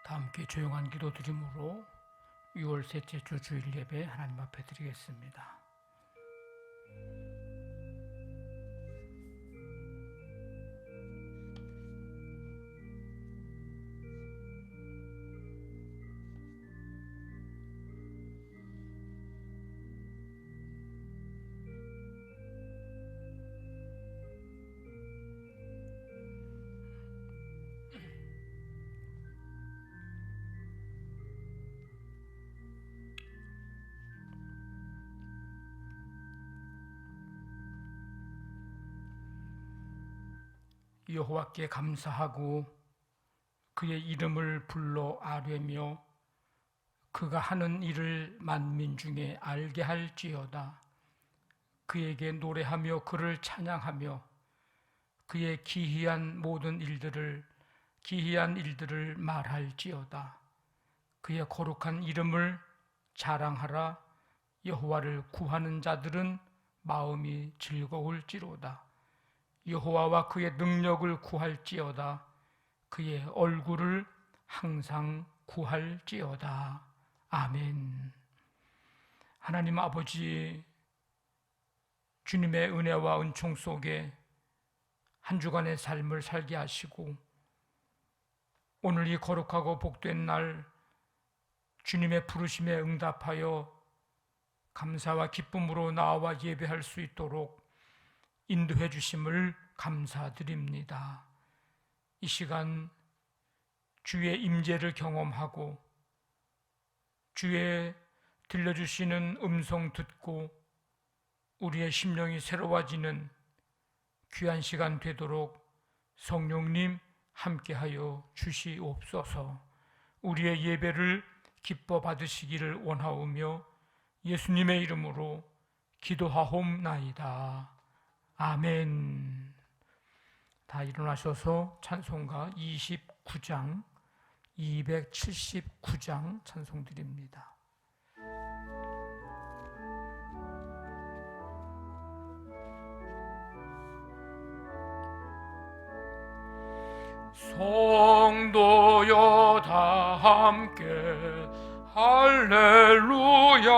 다 함께 조용한 기도 드림으로 6월 셋째 주 주일 예배 하나님 앞에 드리겠습니다. 여호와께 감사하고 그의 이름을 불러 아뢰며 그가 하는 일을 만민 중에 알게 할지어다. 그에게 노래하며 그를 찬양하며 그의 기이한 일들을 말할지어다. 그의 거룩한 이름을 자랑하라. 여호와를 구하는 자들은 마음이 즐거울지로다. 여호와와 그의 능력을 구할지어다. 그의 얼굴을 항상 구할지어다. 아멘. 하나님 아버지, 주님의 은혜와 은총 속에 한 주간의 삶을 살게 하시고 오늘 이 거룩하고 복된 날 주님의 부르심에 응답하여 감사와 기쁨으로 나와 예배할 수 있도록 인도해 주심을 감사드립니다. 이 시간 주의 임재를 경험하고 주의 들려주시는 음성 듣고 우리의 심령이 새로워지는 귀한 시간 되도록 성령님 함께하여 주시옵소서. 우리의 예배를 기뻐 받으시기를 원하오며 예수님의 이름으로 기도하옵나이다. 아멘. 다 일어나셔서 찬송가 29장 279장 찬송 드립니다. 성도여 다 함께 할렐루야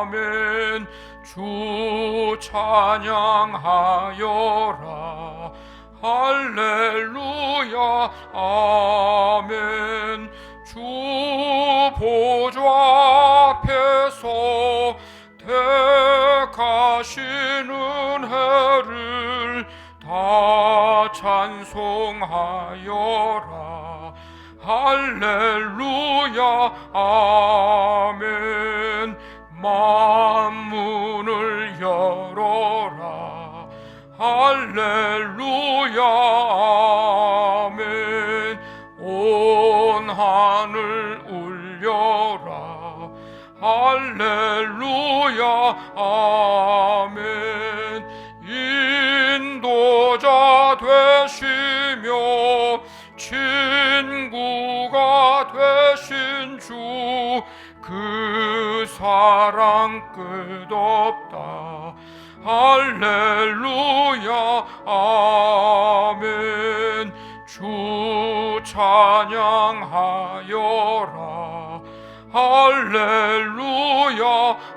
아멘. 주 찬양하여라 할렐루야 아멘. 주 보좌 앞에서 택하시는 해를 다 찬송하여라 할렐루야 아멘. 만문을 열어라 할렐루야 아멘. 온 하늘 울려라 할렐루야 아멘. 인도자 되시며 친구가 되신 주 그 사랑 끝없다 할렐루야 아멘. 주 찬양하여라 할렐루야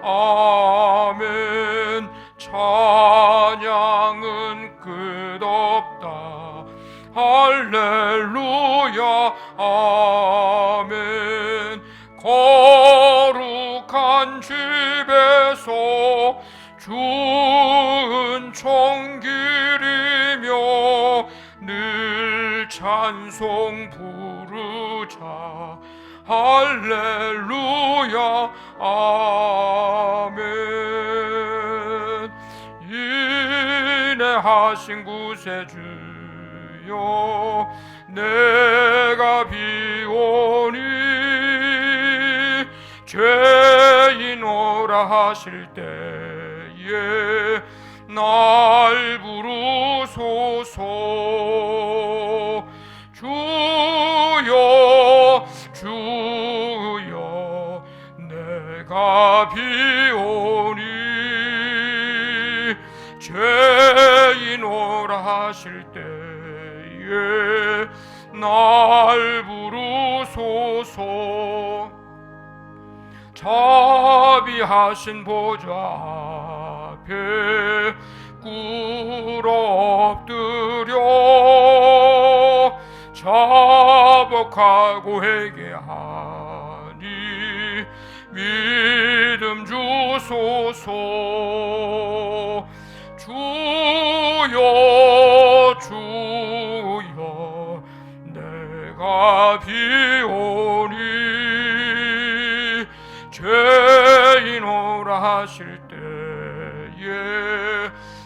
아멘. 찬양은 끝없다 할렐루야 아멘. 거룩한 집에서 주 은총 기리며 늘 찬송 부르자 할렐루야 아멘. 인내하신 구세주여 내가 비오니 죄인오라 하실 때에 날 부르소서. 주여 주여 내가 비오니 죄인오라 하실 때에 날 부르소서. 자비하신 보좌 앞에 꿇어 엎드려 자복하고 회개하니 믿음 주소서. 주여 주여 내가 비오니 죄인오라 하실 때에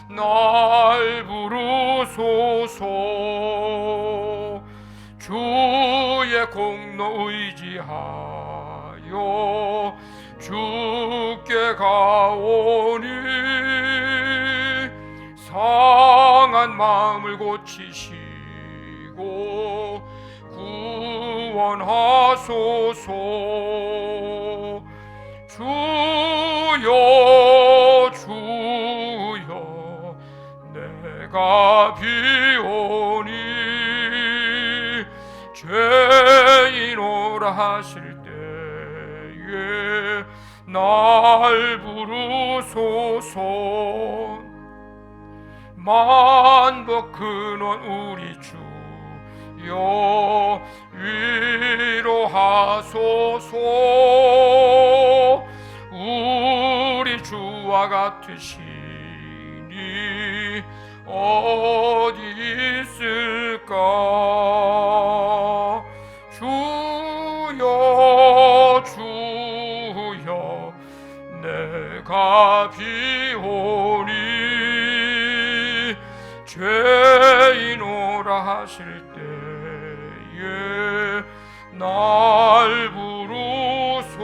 날 부르소서. 주의 공로 의지하여 주께 가오니 상한 마음을 고치시고 구원하소서. 주여 주여 내가 비오니 죄인오라 하실 때에 날 부르소서. 만복 근원 우리 주여 위로하소서. 우리 주와 같으시니 어디 있을까. 주여 주여 내가 하실 때에 날 부르소서.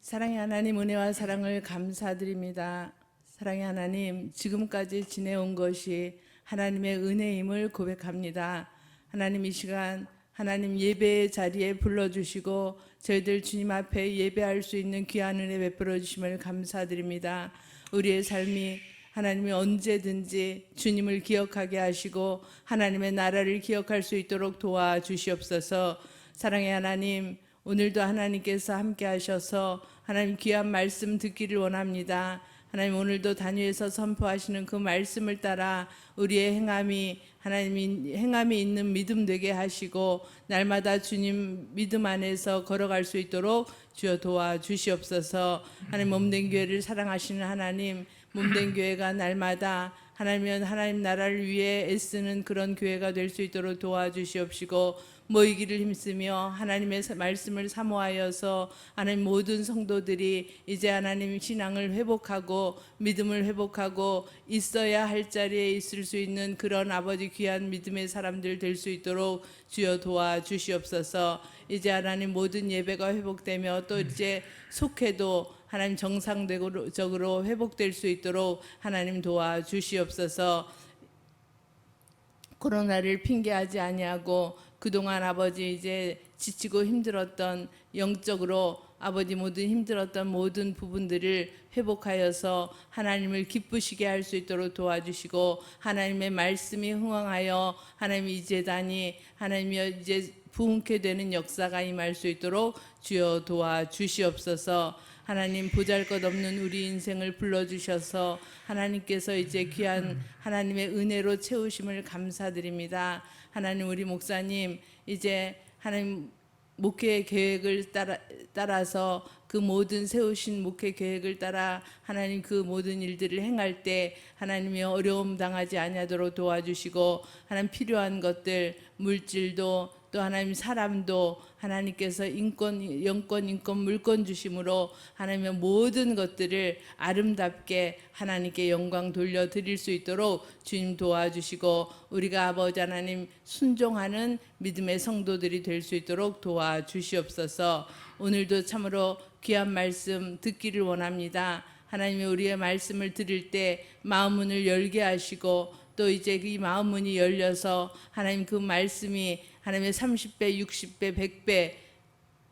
사랑의 하나님, 은혜와 사랑을 감사드립니다. 사랑의 하나님, 지금까지 지내온 것이 하나님의 은혜임을 고백합니다. 하나님, 이 시간 하나님 예배의 자리에 불러주시고 저희들 주님 앞에 예배할 수 있는 귀한 은혜 베풀어 주심을 감사드립니다. 우리의 삶이 하나님이 언제든지 주님을 기억하게 하시고 하나님의 나라를 기억할 수 있도록 도와주시옵소서. 사랑의 하나님, 오늘도 하나님께서 함께 하셔서 하나님 귀한 말씀 듣기를 원합니다. 하나님, 오늘도 단위에서 선포하시는 그 말씀을 따라 우리의 행함이 하나님이 행함이 있는 믿음 되게 하시고 날마다 주님 믿음 안에서 걸어갈 수 있도록 주여 도와주시옵소서. 하나님, 몸된 교회를 사랑하시는 하나님, 몸된 교회가 날마다 하나님 나라를 위해 애쓰는 그런 교회가 될 수 있도록 도와주시옵시고, 모이기를 힘쓰며 하나님의 말씀을 사모하여서 하나님 모든 성도들이 이제 하나님 신앙을 회복하고 믿음을 회복하고 있어야 할 자리에 있을 수 있는 그런 아버지 귀한 믿음의 사람들 될 수 있도록 주여 도와주시옵소서. 이제 하나님 모든 예배가 회복되며 또 이제 속회도 하나님 정상적으로 회복될 수 있도록 하나님 도와주시옵소서. 코로나를 핑계하지 아니하고 그동안 아버지 이제 지치고 힘들었던 영적으로 아버지 모든 힘들었던 모든 부분들을 회복하여서 하나님을 기쁘시게 할 수 있도록 도와주시고, 하나님의 말씀이 흥황하여 하나님 이 재단이 하나님이 이제 부흥케 되는 역사가 임할 수 있도록 주여 도와주시옵소서. 하나님, 보잘것없는 우리 인생을 불러주셔서 하나님께서 이제 귀한 하나님의 은혜로 채우심을 감사드립니다. 하나님, 우리 목사님 이제 하나님 목회 계획을 따라서 그 모든 세우신 목회 계획을 따라 하나님 그 모든 일들을 행할 때 하나님이 어려움 당하지 아니하도록 도와주시고, 하나님 필요한 것들 물질도 또 하나님 사람도 하나님께서 영권, 인권, 물권 주심으로 하나님의 모든 것들을 아름답게 하나님께 영광 돌려드릴 수 있도록 주님 도와주시고, 우리가 아버지 하나님 순종하는 믿음의 성도들이 될 수 있도록 도와주시옵소서. 오늘도 참으로 귀한 말씀 듣기를 원합니다. 하나님이 우리의 말씀을 들을 때 마음 문을 열게 하시고, 또 이제 이 마음 문이 열려서 하나님 그 말씀이 하나님의 30배, 60배, 100배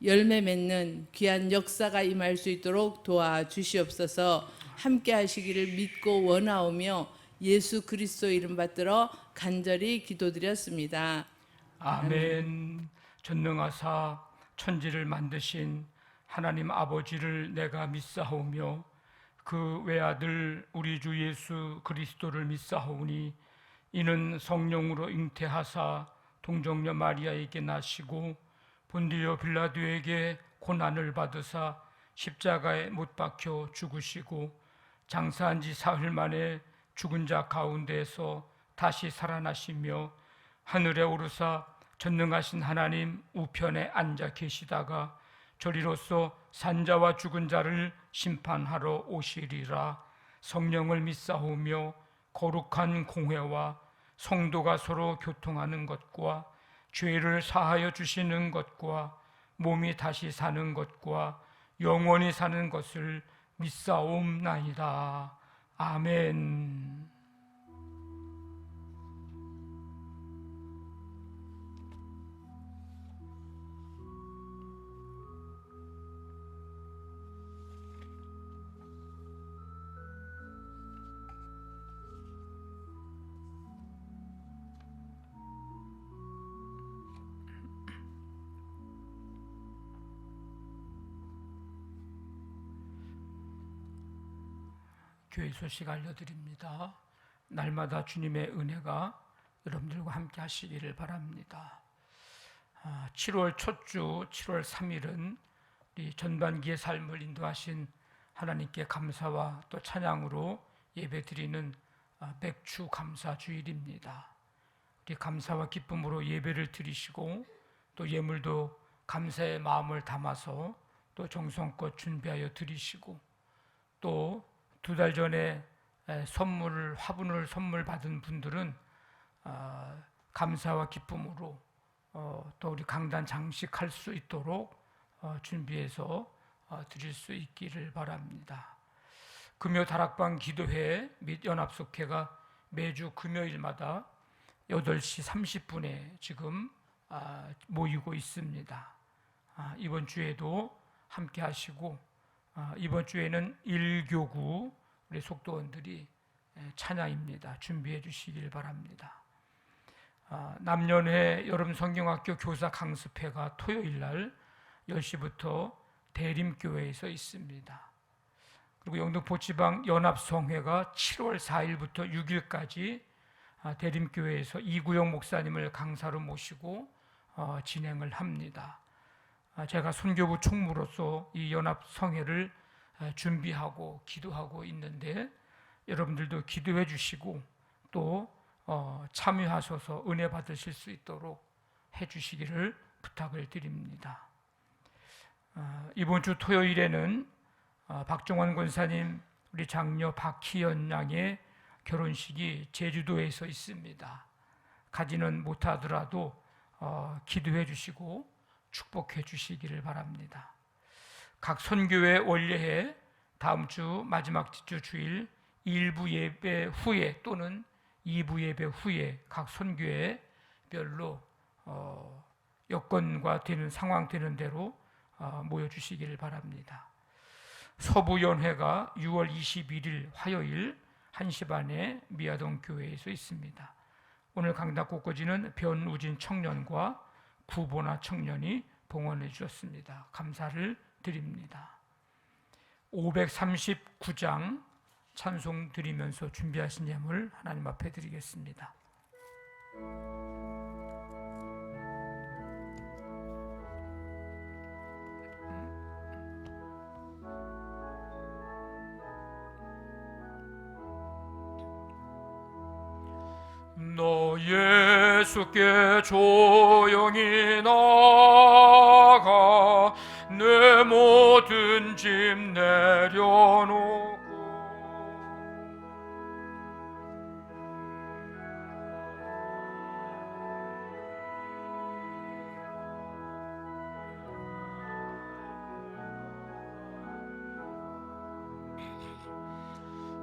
열매 맺는 귀한 역사가 임할 수 있도록 도와주시옵소서. 함께 하시기를 믿고 원하오며 예수 그리스도 이름 받들어 간절히 기도드렸습니다. 아멘. 전능하사 천지를 만드신 하나님 아버지를 내가 믿사오며 그 외아들 우리 주 예수 그리스도를 믿사오니 이는 성령으로 잉태하사 동정녀 마리아에게 나시고 본디오 빌라도에게 고난을 받으사 십자가에 못 박혀 죽으시고 장사한 지 사흘 만에 죽은 자 가운데서 다시 살아나시며 하늘에 오르사 전능하신 하나님 우편에 앉아 계시다가 저리로서 산자와 죽은 자를 심판하러 오시리라. 성령을 믿사오며 거룩한 공회와 성도가 서로 교통하는 것과 죄를 사하여 주시는 것과 몸이 다시 사는 것과 영원히 사는 것을 믿사옵나이다. 아멘. 교회 소식 알려드립니다. 날마다 주님의 은혜가 여러분들과 함께 하시기를 바랍니다. 7월 첫 주 7월 3일은 우리 전반기의 삶을 인도하신 하나님께 감사와 또 찬양으로 예배드리는 백주 감사 주일입니다. 우리 감사와 기쁨으로 예배를 드리시고 또 예물도 감사의 마음을 담아서 또 정성껏 준비하여 드리시고, 또 2달 전에 화분을 선물 받은 분들은 감사와 기쁨으로 또 우리 강단 장식할 수 있도록 준비해서 드릴 수 있기를 바랍니다. 금요 다락방 기도회 및 연합속회가 매주 금요일마다 8시 30분에 지금 모이고 있습니다. 이번 주에도 함께 하시고, 이번 주에는 1교구 우리 속도원들이 찬양입니다. 준비해 주시길 바랍니다. 남년회 여름 성경학교 교사 강습회가 토요일 날 10시부터 대림교회에서 있습니다. 그리고 영등포지방 연합성회가 7월 4일부터 6일까지 대림교회에서 이구영 목사님을 강사로 모시고 진행을 합니다. 제가 선교부 총무로서 이 연합성회를 준비하고 기도하고 있는데, 여러분들도 기도해 주시고 또 참여하셔서 은혜 받으실 수 있도록 해 주시기를 부탁을 드립니다. 이번 주 토요일에는 박정원 권사님, 우리 장녀 박희연 양의 결혼식이 제주도에서 있습니다. 가지는 못하더라도 기도해 주시고 축복해 주시기를 바랍니다. 각 선교회 원례회 다음 주 마지막 주 주일 1부 예배 후에 또는 2부 예배 후에 각 선교회별로 여건과 되는 상황 되는 대로 모여주시기를 바랍니다. 서부연회가 6월 21일 화요일 1시 반에 미아동 교회에서 있습니다. 오늘 강단 꽃꽂이는 변우진 청년과 구보나 청년이 봉헌해 주셨습니다. 감사를 드립니다. 539장 찬송 드리면서 준비하신 예물 하나님 앞에 드리겠습니다. 너 예수께 조용히 나가 내 모든 짐 내려놓고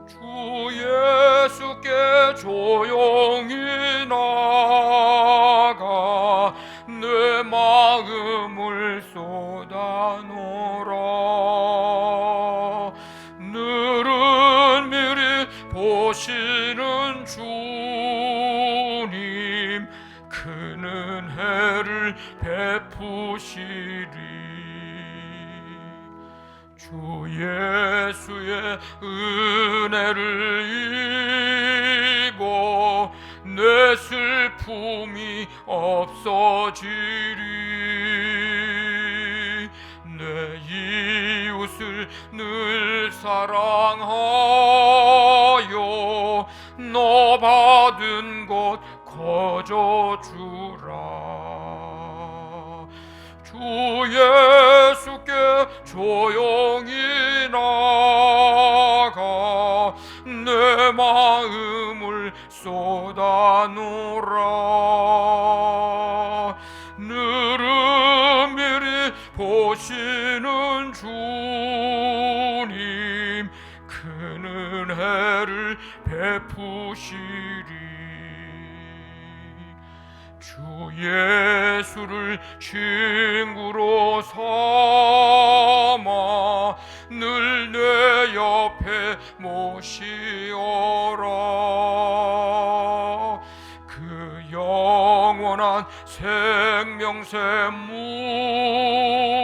주 예수께 조용히 나가 내 마음을 쏟아놓으라. 늘은 미리 보시는 주님 큰 은혜를 베푸시리. 주 예수의 은혜를 입어 내 슬픔이 없어지리. 내 이웃을 늘 사랑하여 너 받은 것 거저주라. 주 예수께 조용히 나가 내 마음을 쏟아놓으라. 늘은 미리 보시는 주님 큰 은혜를 베푸시리. 주 예수를 친구로 삼아 늘 내 옆에 모시어라. 그 영원한 생명샘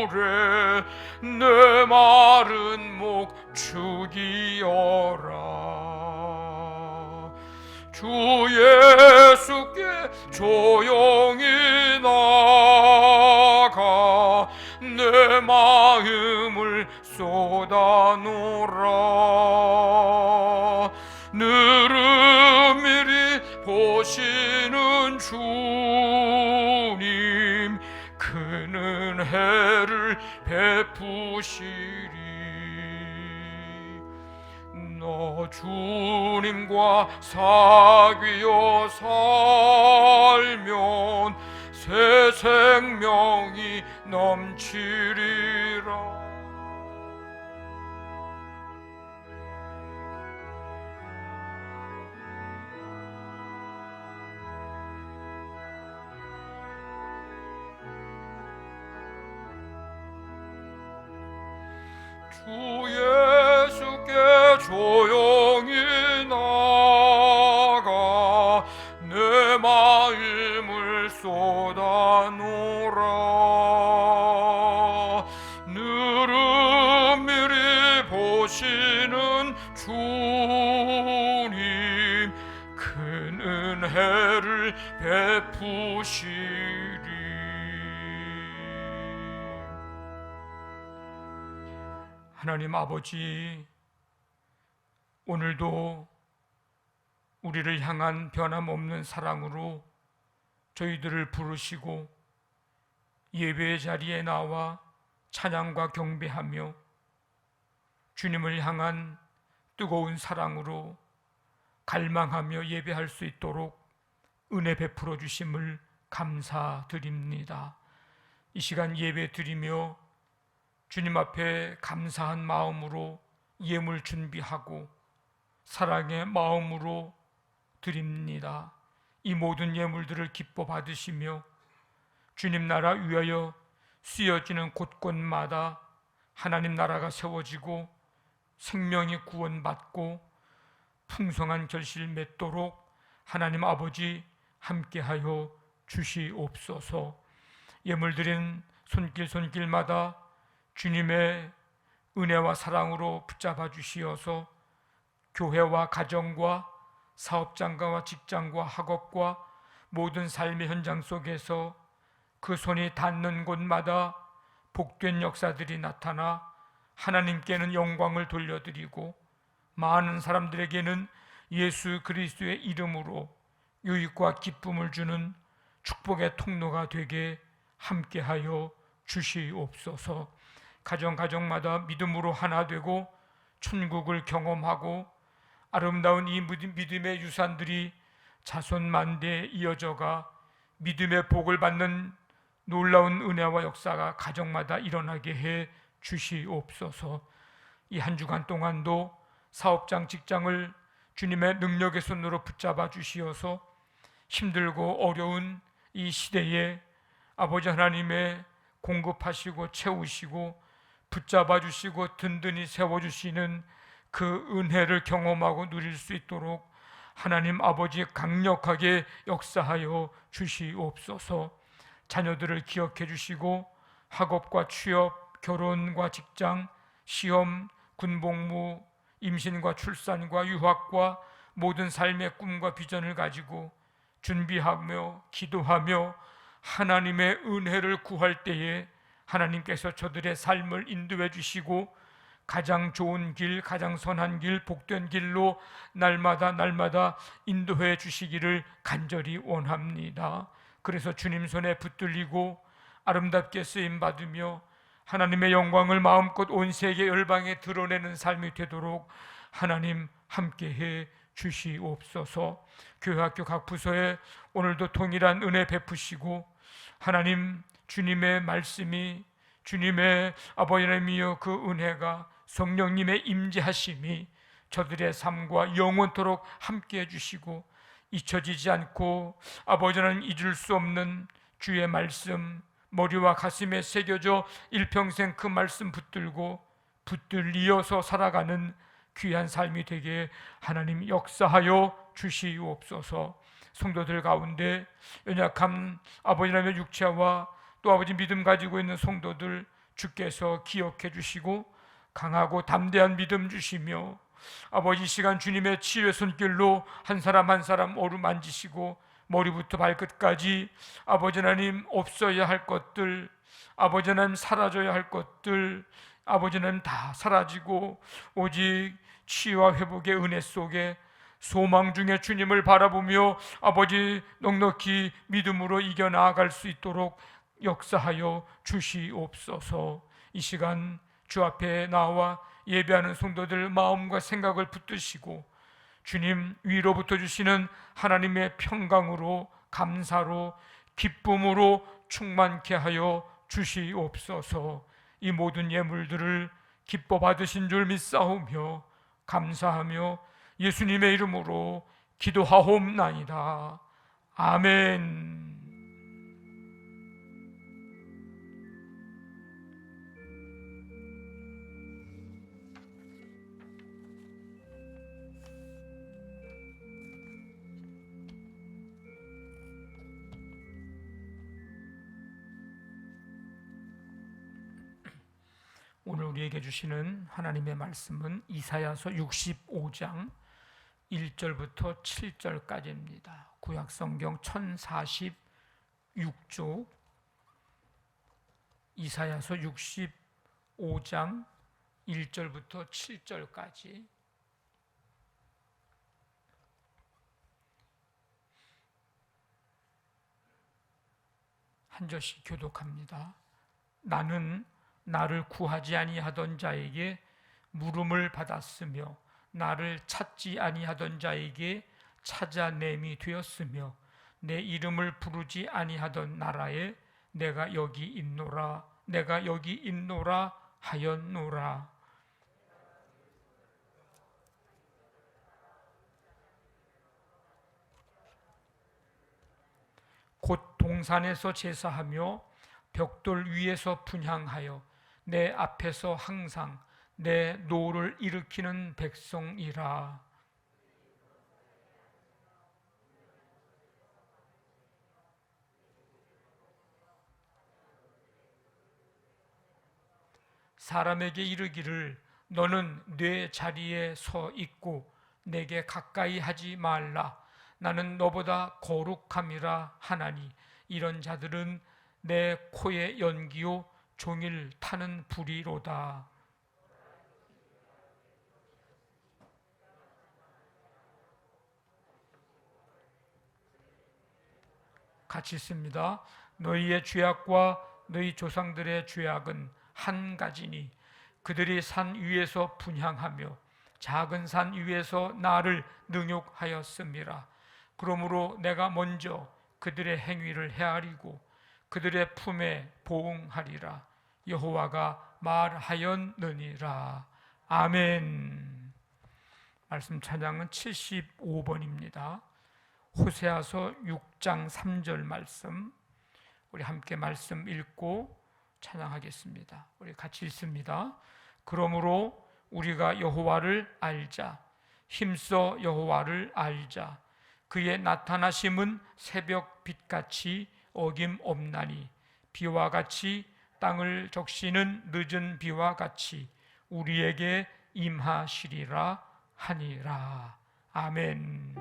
물에 내 마른 목 죽이어라. 주 예수께 조용히 나가 내 마음을 쏟아놓으라. 늘은 미리 보시는 주님 큰 큰 은혜를 베푸시리. 너 주님과 사귀어 살면 새 생명이 넘치리라. 주 예수께 조용히 나가 내 마음을 쏟아놓으라. 느릅미리 보시는 주님 큰 은혜를 베푸시리. 하나님 아버지, 오늘도 우리를 향한 변함없는 사랑으로 저희들을 부르시고 예배의 자리에 나와 찬양과 경배하며 주님을 향한 뜨거운 사랑으로 갈망하며 예배할 수 있도록 은혜 베풀어 주심을 감사드립니다. 이 시간 예배 드리며 주님 앞에 감사한 마음으로 예물 준비하고 사랑의 마음으로 드립니다. 이 모든 예물들을 기뻐 받으시며 주님 나라 위하여 쓰여지는 곳곳마다 하나님 나라가 세워지고 생명이 구원받고 풍성한 결실 맺도록 하나님 아버지 함께하여 주시옵소서. 예물드린 손길마다 주님의 은혜와 사랑으로 붙잡아 주시어서 교회와 가정과 사업장과 직장과 학업과 모든 삶의 현장 속에서 그 손이 닿는 곳마다 복된 역사들이 나타나 하나님께는 영광을 돌려드리고 많은 사람들에게는 예수 그리스도의 이름으로 유익과 기쁨을 주는 축복의 통로가 되게 함께하여 주시옵소서. 가정마다 믿음으로 하나 되고 천국을 경험하고 아름다운 이 믿음의 유산들이 자손만대에 이어져가 믿음의 복을 받는 놀라운 은혜와 역사가 가정마다 일어나게 해 주시옵소서. 이 한 주간 동안도 사업장, 직장을 주님의 능력의 손으로 붙잡아 주시어서 힘들고 어려운 이 시대에 아버지 하나님의 공급하시고 채우시고 붙잡아 주시고 든든히 세워주시는 그 은혜를 경험하고 누릴 수 있도록 하나님 아버지 강력하게 역사하여 주시옵소서. 자녀들을 기억해 주시고 학업과 취업, 결혼과 직장, 시험, 군복무, 임신과 출산과 유학과 모든 삶의 꿈과 비전을 가지고 준비하며 기도하며 하나님의 은혜를 구할 때에 하나님께서 저들의 삶을 인도해 주시고 가장 좋은 길, 가장 선한 길, 복된 길로 날마다 인도해 주시기를 간절히 원합니다. 그래서 주님 손에 붙들리고 아름답게 쓰임 받으며 하나님의 영광을 마음껏 온 세계 열방에 드러내는 삶이 되도록 하나님 함께해 주시옵소서. 교회학교 각 부서에 오늘도 동일한 은혜 베푸시고 하나님 주님의 말씀이 주님의 아버지 하나님이여 그 은혜가 성령님의 임재하심이 저들의 삶과 영원토록 함께해 주시고 잊혀지지 않고 아버지 하나님 잊을 수 없는 주의 말씀 머리와 가슴에 새겨져 일평생 그 말씀 붙들리어서 살아가는 귀한 삶이 되게 하나님 역사하여 주시옵소서. 성도들 가운데 연약한 아버지 하나님의 육체와 또 아버지 믿음 가지고 있는 성도들 주께서 기억해 주시고 강하고 담대한 믿음 주시며 아버지 이 시간 주님의 치유의 손길로 한 사람 한 사람 어루만지시고 머리부터 발끝까지 아버지 하나님 없어야 할 것들 아버지 하나님 사라져야 할 것들 아버지 하나님 다 사라지고 오직 치유와 회복의 은혜 속에 소망 중에 주님을 바라보며 아버지 넉넉히 믿음으로 이겨나아갈 수 있도록 역사하여 주시옵소서. 이 시간 주 앞에 나와 예배하는 성도들 마음과 생각을 붙드시고 주님 위로부터 주시는 하나님의 평강으로, 감사로, 기쁨으로 충만케 하여 주시옵소서. 이 모든 예물들을 기뻐 받으신 줄 믿사오며 감사하며 예수님의 이름으로 기도하옵나이다. 아멘. 오늘 우리에게 주시는 하나님의 말씀은 이사야서 65장 1절부터 7절까지입니다. 구약성경 1046쪽 이사야서 65장 1절부터 7절까지 한 절씩 교독합니다. 나는 나를 구하지 아니하던 자에게 물음을 받았으며 나를 찾지 아니하던 자에게 찾아냄이 되었으며 내 이름을 부르지 아니하던 나라에 내가 여기 있노라 하였노라. 곧 동산에서 제사하며 벽돌 위에서 분향하여 내 앞에서 항상 내 노를 일으키는 백성이라. 사람에게 이르기를 너는 내 자리에 서 있고 내게 가까이 하지 말라. 나는 너보다 거룩함이라 하나니 이런 자들은 내 코의 연기요 종일 타는 불이로다. 같이 읽습니다. 너희의 죄악과 너희 조상들의 죄악은 한 가지니 그들이 산 위에서 분향하며 작은 산 위에서 나를 능욕하였음이라. 그러므로 내가 먼저 그들의 행위를 헤아리고 그들의 품에 보응하리라. 여호와가 말하였느니라. 아멘. 말씀 찬양은 75번입니다. 호세아서 6장 3절 말씀, 우리 함께 말씀 읽고 찬양하겠습니다. 우리 같이 읽습니다. 그러므로 우리가 여호와를 알자. 힘써 여호와를 알자. 그의 나타나심은 새벽 빛같이 어김없나니 비와 같이 땅을 적시는 늦은 비와 같이 우리에게 임하시리라 하니라. 아멘.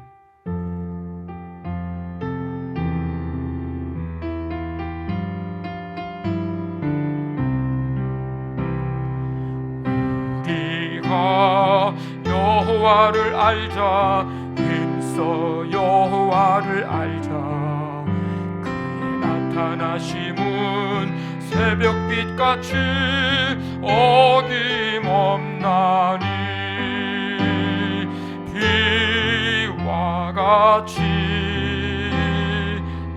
우리가 여호와를 알자. 힘써 여호와를 알자. 그의 나타나심은 새벽빛같이 어김없나니 비와 같이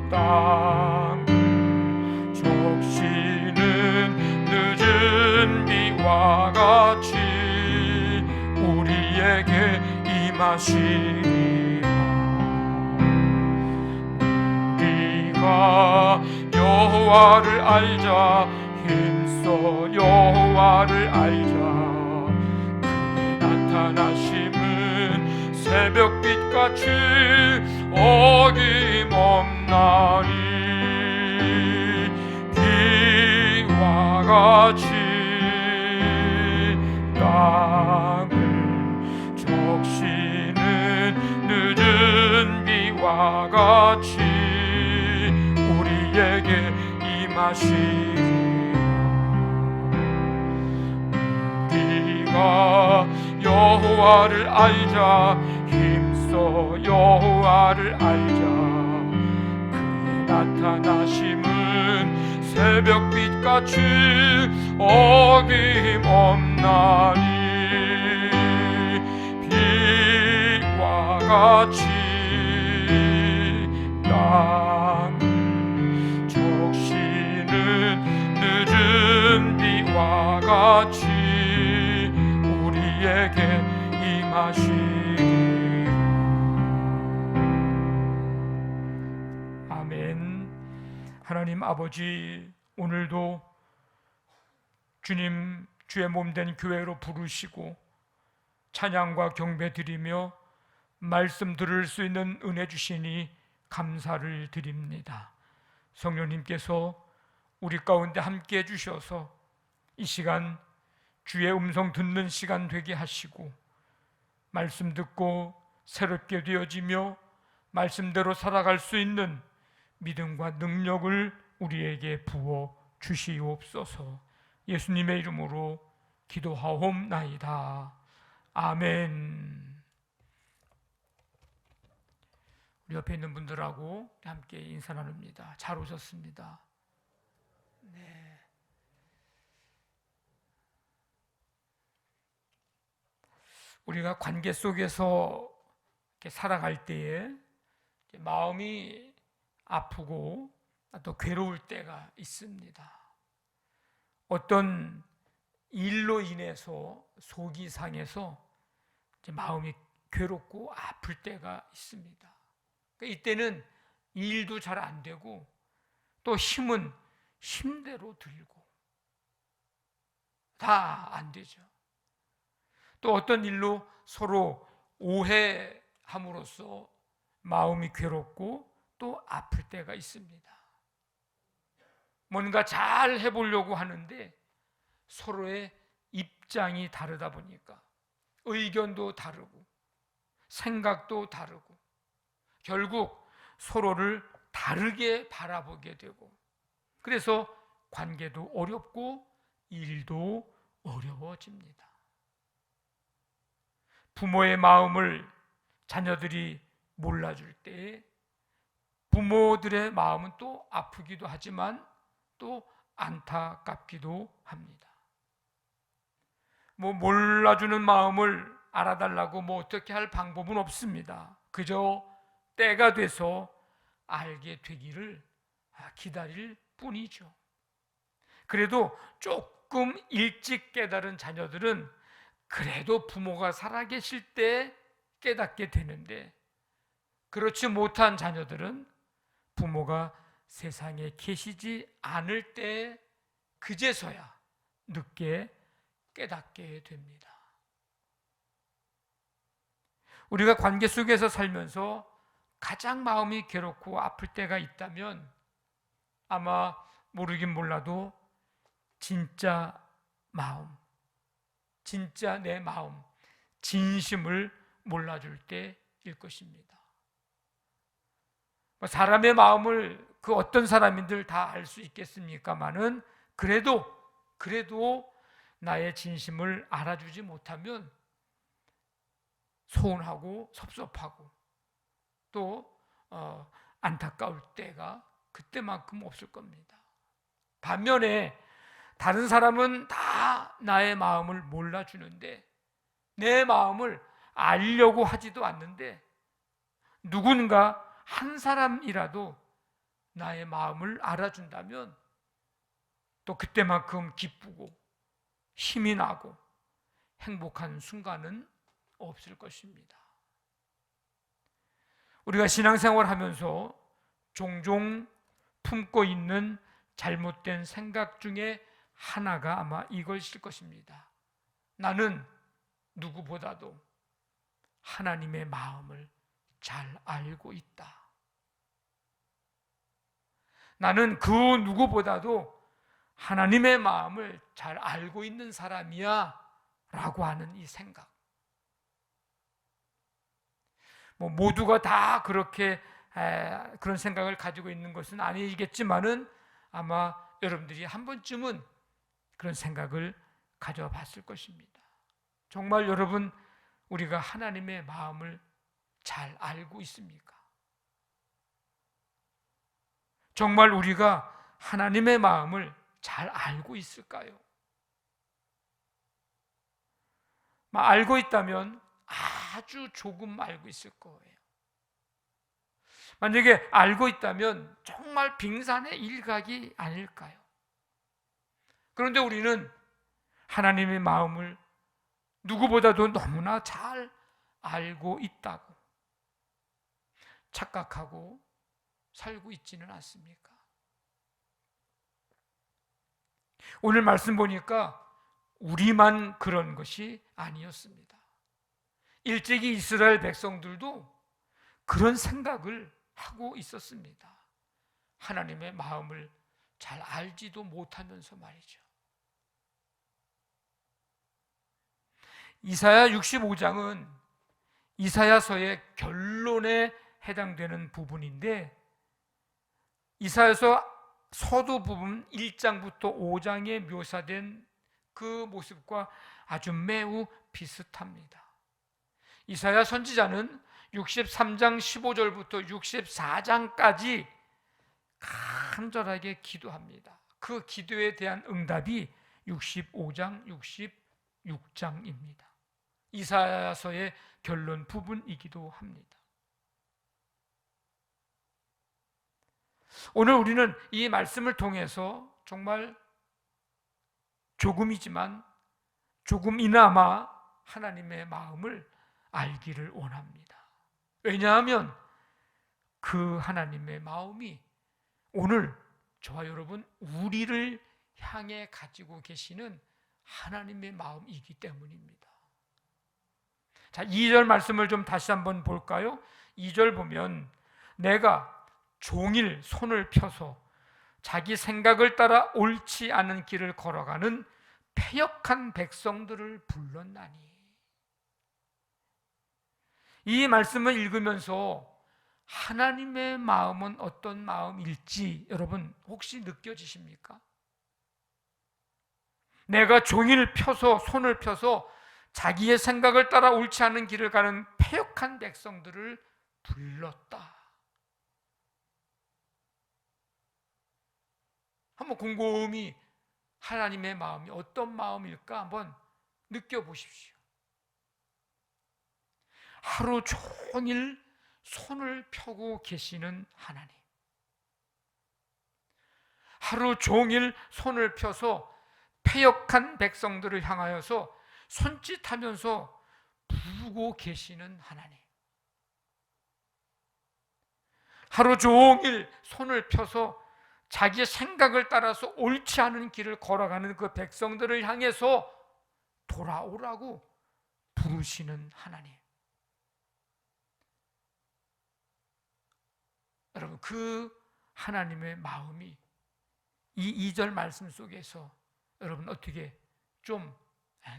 땅을 적시는 늦은 비와 같이 우리에게 임하시리라. 우리가 여호와를 알자. 힘써 여호와를 알자. 그의 나타나심은 새벽빛같이 어김없나니 비와 같이 땅을 적시는 늦은 비와 같이 우리에게 임하시리라. 우리가 여호와를 알자. 힘써 여호와를 알자. 그의 나타나심은 새벽빛같이 어김없나니 비와 같이 땅을 적시는 늦은 비와 같이 우리에게 임하시리라. 아멘. 하나님 아버지, 오늘도 주님 주의 몸된 교회로 부르시고 찬양과 경배 드리며 말씀 들을 수 있는 은혜 주시니 감사를 드립니다. 성령님께서 우리 가운데 함께 해주셔서 이 시간 주의 음성 듣는 시간 되게 하시고 말씀 듣고 새롭게 되어지며 말씀대로 살아갈 수 있는 믿음과 능력을 우리에게 부어 주시옵소서. 예수님의 이름으로 기도하옵나이다. 아멘. 우리 옆에 있는 분들하고 함께 인사 나눕니다. 잘 오셨습니다. 네. 우리가 관계 속에서 이렇게 살아갈 때에 마음이 아프고 또 괴로울 때가 있습니다. 어떤 일로 인해서 속이 상해서 마음이 괴롭고 아플 때가 있습니다. 이때는 일도 잘 안 되고 또 힘은 힘대로 들고 다 안 되죠. 또 어떤 일로 서로 오해함으로써 마음이 괴롭고 또 아플 때가 있습니다. 뭔가 잘 해보려고 하는데 서로의 입장이 다르다 보니까 의견도 다르고 생각도 다르고 결국 서로를 다르게 바라보게 되고 그래서 관계도 어렵고 일도 어려워집니다. 부모의 마음을 자녀들이 몰라줄 때 부모들의 마음은 또 아프기도 하지만 또 안타깝기도 합니다. 몰라주는 마음을 알아달라고 어떻게 할 방법은 없습니다. 그저 때가 돼서 알게 되기를 기다릴 뿐이죠. 그래도 조금 일찍 깨달은 자녀들은 그래도 부모가 살아계실 때 깨닫게 되는데 그렇지 못한 자녀들은 부모가 세상에 계시지 않을 때 그제서야 늦게 깨닫게 됩니다. 우리가 관계 속에서 살면서 가장 마음이 괴롭고 아플 때가 있다면 아마 모르긴 몰라도 진짜 마음, 진짜 내 마음, 진심을 몰라줄 때일 것입니다. 사람의 마음을 그 어떤 사람인들 다 알 수 있겠습니까마는 그래도 나의 진심을 알아주지 못하면 서운하고 섭섭하고 또 안타까울 때가 그때만큼 없을 겁니다. 반면에 다른 사람은 다 나의 마음을 몰라주는데 내 마음을 알려고 하지도 않는데 누군가 한 사람이라도 나의 마음을 알아준다면 또 그때만큼 기쁘고 힘이 나고 행복한 순간은 없을 것입니다. 우리가 신앙생활 하면서 종종 품고 있는 잘못된 생각 중에 하나가 아마 이것일 것입니다. 나는 누구보다도 하나님의 마음을 잘 알고 있다. 나는 그 누구보다도 하나님의 마음을 잘 알고 있는 사람이야 라고 하는 이 생각. 모두가 다 그렇게 그런 생각을 가지고 있는 것은 아니겠지만은 아마 여러분들이 한 번쯤은 그런 생각을 가져봤을 것입니다. 정말 여러분, 우리가 하나님의 마음을 잘 알고 있습니까? 정말 우리가 하나님의 마음을 잘 알고 있을까요? 알고 있다면 아주 조금 알고 있을 거예요. 만약에 알고 있다면 정말 빙산의 일각이 아닐까요? 그런데 우리는 하나님의 마음을 누구보다도 너무나 잘 알고 있다고 착각하고 살고 있지는 않습니까? 오늘 말씀 보니까 우리만 그런 것이 아니었습니다. 일찍이 이스라엘 백성들도 그런 생각을 하고 있었습니다. 하나님의 마음을 잘 알지도 못하면서 말이죠. 이사야 65장은 이사야서의 결론에 해당되는 부분인데, 이사야서 서두 부분 1장부터 5장에 묘사된 그 모습과 아주 매우 비슷합니다. 이사야 선지자는 63장 15절부터 64장까지 간절하게 기도합니다. 그 기도에 대한 응답이 65장, 66장입니다. 이사야서의 결론 부분이기도 합니다. 오늘 우리는 이 말씀을 통해서 정말 조금이지만 조금이나마 하나님의 마음을 알기를 원합니다. 왜냐하면 그 하나님의 마음이 오늘 저와 여러분 우리를 향해 가지고 계시는 하나님의 마음이기 때문입니다. 자, 2절 말씀을 좀 다시 한번 볼까요? 2절 보면 내가 종일 손을 펴서 자기 생각을 따라 옳지 않은 길을 걸어가는 패역한 백성들을 불렀나니. 이 말씀을 읽으면서 하나님의 마음은 어떤 마음일지 여러분 혹시 느껴지십니까? 내가 종일 펴서 손을 펴서 자기의 생각을 따라 옳지 않은 길을 가는 패역한 백성들을 불렀다. 한번 곰곰이 하나님의 마음이 어떤 마음일까 한번 느껴보십시오. 하루 종일 손을 펴고 계시는 하나님, 하루 종일 손을 펴서 패역한 백성들을 향하여서 손짓하면서 부르고 계시는 하나님, 하루 종일 손을 펴서 자기의 생각을 따라서 옳지 않은 길을 걸어가는 그 백성들을 향해서 돌아오라고 부르시는 하나님. 여러분, 그 하나님의 마음이 이 2절 말씀 속에서 여러분 어떻게 좀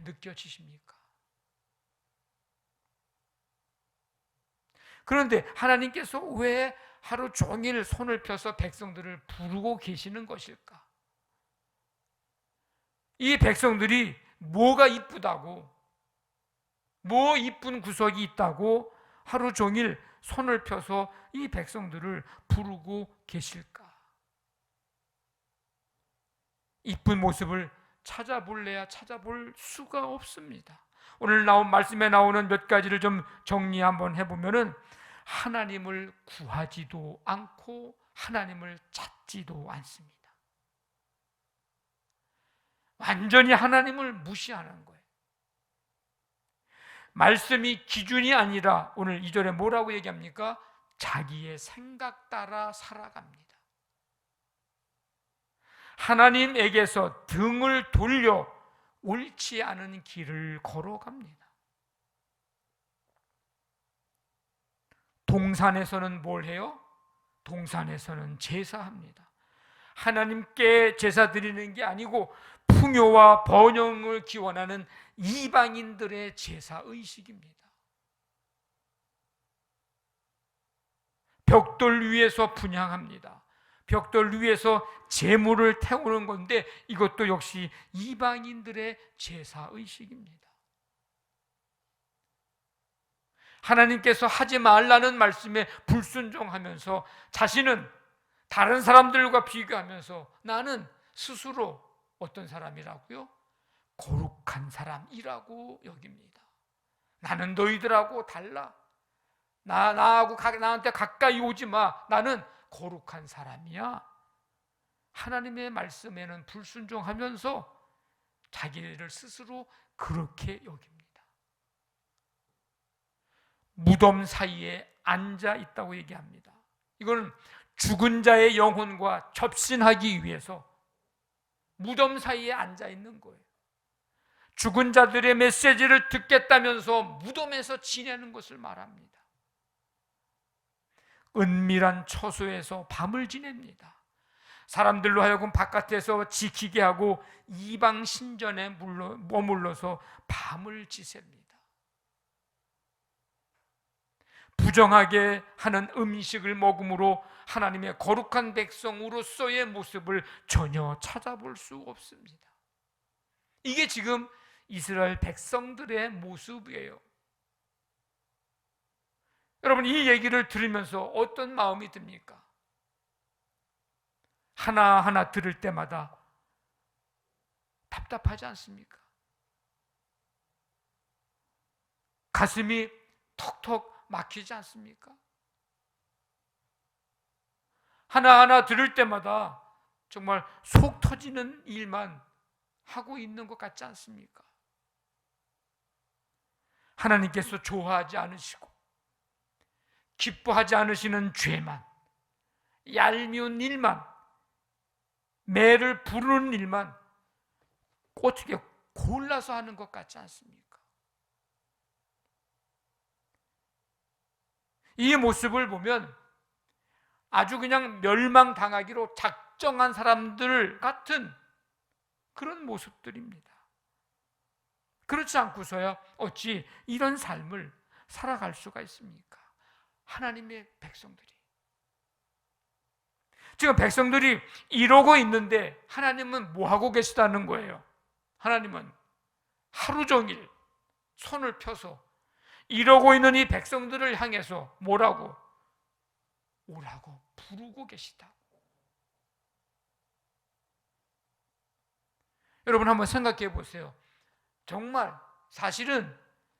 느껴지십니까? 그런데 하나님께서 왜 하루 종일 손을 펴서 백성들을 부르고 계시는 것일까? 이 백성들이 뭐가 이쁘다고, 뭐 이쁜 구석이 있다고 하루 종일 손을 펴서 이 백성들을 부르고 계실까? 이쁜 모습을 찾아볼래야 찾아볼 수가 없습니다. 오늘 나온 말씀에 나오는 몇 가지를 좀 정리 한번 해보면은 하나님을 구하지도 않고 하나님을 찾지도 않습니다. 완전히 하나님을 무시하는 거예요. 말씀이 기준이 아니라 오늘 2절에 뭐라고 얘기합니까? 자기의 생각 따라 살아갑니다. 하나님에게서 등을 돌려 옳지 않은 길을 걸어갑니다. 동산에서는 뭘 해요? 동산에서는 제사합니다. 하나님께 제사 드리는 게 아니고 풍요와 번영을 기원하는 이방인들의 제사 의식입니다. 벽돌 위에서 분향합니다. 벽돌 위에서 제물을 태우는 건데 이것도 역시 이방인들의 제사 의식입니다. 하나님께서 하지 말라는 말씀에 불순종하면서 자신은 다른 사람들과 비교하면서 나는 스스로 어떤 사람이라고요? 거룩한 사람이라고 여깁니다. 나는 너희들하고 달라. 나한테 가까이 오지 마. 나는 거룩한 사람이야. 하나님의 말씀에는 불순종하면서 자기를 스스로 그렇게 여깁니다. 무덤 사이에 앉아 있다고 얘기합니다. 이거는 죽은 자의 영혼과 접신하기 위해서 무덤 사이에 앉아 있는 거예요. 죽은 자들의 메시지를 듣겠다면서 무덤에서 지내는 것을 말합니다. 은밀한 처소에서 밤을 지냅니다. 사람들로 하여금 바깥에서 지키게 하고 이방 신전에 머물러서 밤을 지셉니다. 부정하게 하는 음식을 먹음으로 하나님의 거룩한 백성으로서의 모습을 전혀 찾아볼 수 없습니다. 이게 지금 이스라엘 백성들의 모습이에요. 여러분, 이 얘기를 들으면서 어떤 마음이 듭니까? 하나하나 들을 때마다 답답하지 않습니까? 가슴이 턱턱 막히지 않습니까? 하나하나 들을 때마다 정말 속 터지는 일만 하고 있는 것 같지 않습니까? 하나님께서 좋아하지 않으시고 기뻐하지 않으시는 죄만, 얄미운 일만, 매를 부르는 일만 어떻게 골라서 하는 것 같지 않습니까? 이 모습을 보면 아주 그냥 멸망당하기로 작정한 사람들 같은 그런 모습들입니다. 그렇지 않고서야 어찌 이런 삶을 살아갈 수가 있습니까? 하나님의 백성들이. 지금 백성들이 이러고 있는데 하나님은 뭐 하고 계시다는 거예요? 하나님은 하루 종일 손을 펴서 이러고 있는 이 백성들을 향해서 뭐라고? 오라고 부르고 계시다. 여러분 한번 생각해 보세요. 정말 사실은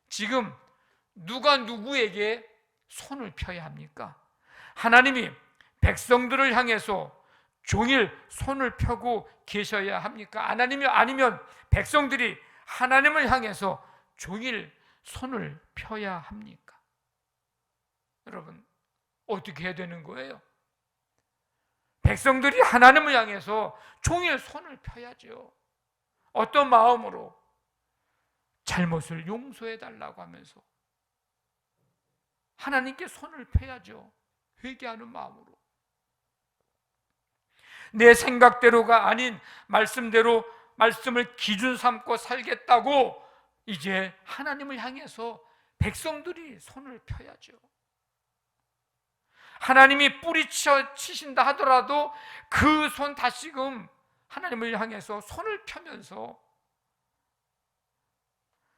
지금 누가 누구에게 손을 펴야 합니까? 하나님이 백성들을 향해서 종일 손을 펴고 계셔야 합니까? 아니면 백성들이 하나님을 향해서 종일 손을 펴야 합니까? 여러분 어떻게 해야 되는 거예요? 백성들이 하나님을 향해서 종일 손을 펴야죠. 어떤 마음으로? 잘못을 용서해 달라고 하면서 하나님께 손을 펴야죠. 회개하는 마음으로. 내 생각대로가 아닌 말씀대로 말씀을 기준 삼고 살겠다고 이제 하나님을 향해서 백성들이 손을 펴야죠. 하나님이 뿌리쳐 치신다 하더라도 그 손 다시금 하나님을 향해서 손을 펴면서